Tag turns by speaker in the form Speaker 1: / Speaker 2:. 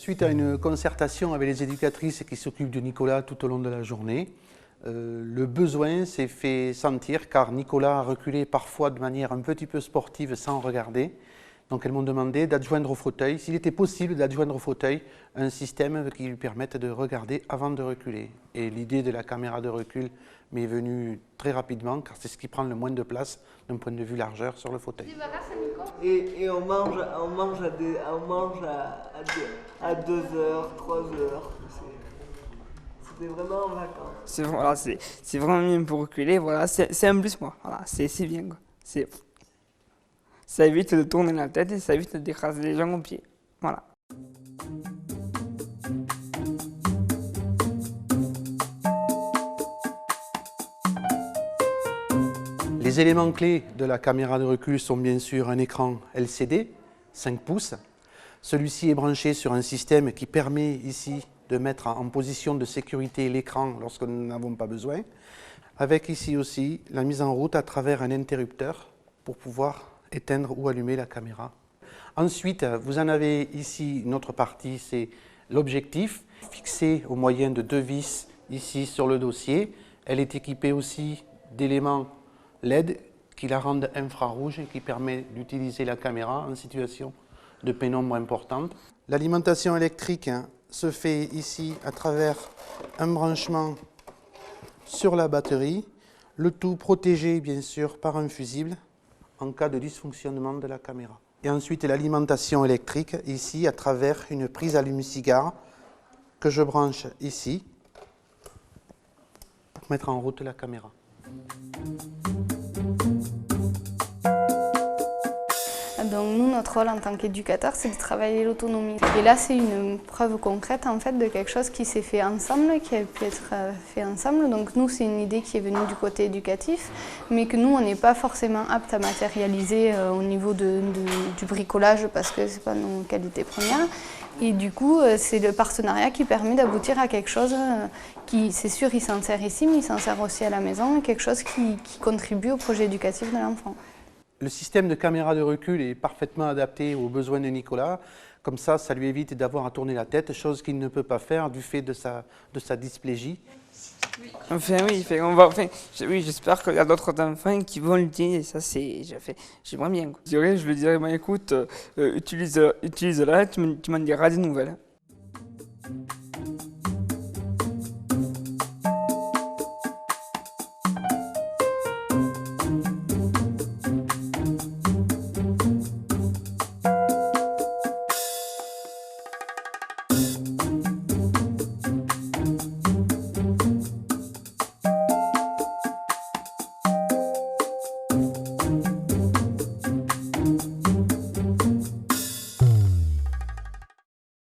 Speaker 1: Suite à une concertation avec les éducatrices qui s'occupent de Nicolas tout au long de la journée, le besoin s'est fait sentir car Nicolas a reculé parfois de manière un petit peu sportive sans regarder. Donc elles m'ont demandé d'adjoindre au fauteuil, s'il était possible d'adjoindre au fauteuil un système qui lui permette de regarder avant de reculer. Et l'idée de la caméra de recul m'est venue très rapidement car c'est ce qui prend le moins de place d'un point de vue largeur sur le fauteuil.
Speaker 2: Et on mange à 2 heures, 3 heures. C'était vraiment en vacances.
Speaker 3: C'est vraiment bien pour reculer, voilà, c'est un plus moi, voilà, c'est bien quoi. Ça évite de tourner la tête et ça évite d'écraser les gens au pied, voilà.
Speaker 1: Les éléments clés de la caméra de recul sont bien sûr un écran LCD, 5 pouces. Celui-ci est branché sur un système qui permet ici de mettre en position de sécurité l'écran lorsque nous n'en avons pas besoin, avec ici aussi la mise en route à travers un interrupteur pour pouvoir éteindre ou allumer la caméra. Ensuite, vous en avez ici une autre partie, c'est l'objectif, fixé au moyen de 2 vis ici sur le dossier. Elle est équipée aussi d'éléments LED qui la rendent infrarouge et qui permet d'utiliser la caméra en situation de pénombre importante. L'alimentation électrique se fait ici à travers un branchement sur la batterie, le tout protégé bien sûr par un fusible en cas de dysfonctionnement de la caméra. Et ensuite l'alimentation électrique ici à travers une prise allume-cigare que je branche ici pour mettre en route la caméra.
Speaker 4: Donc nous, notre rôle en tant qu'éducateur, c'est de travailler l'autonomie. Et là, c'est une preuve concrète en fait de quelque chose qui s'est fait ensemble, qui a pu être fait ensemble. Donc nous, c'est une idée qui est venue du côté éducatif, mais que nous, on n'est pas forcément apte à matérialiser au niveau du bricolage parce que c'est pas nos qualités premières. Et du coup, c'est le partenariat qui permet d'aboutir à quelque chose qui, c'est sûr, il s'en sert ici, mais il s'en sert aussi à la maison, quelque chose qui contribue au projet éducatif de l'enfant.
Speaker 1: Le système de caméra de recul est parfaitement adapté aux besoins de Nicolas. Comme ça lui évite d'avoir à tourner la tête, chose qu'il ne peut pas faire du fait de sa dysplégie.
Speaker 3: Oui, j'espère qu'il y a d'autres enfants qui vont l'utiliser. Ça, j'aimerais bien. Je lui dirais, écoute, utilise-la, tu m'en diras des nouvelles.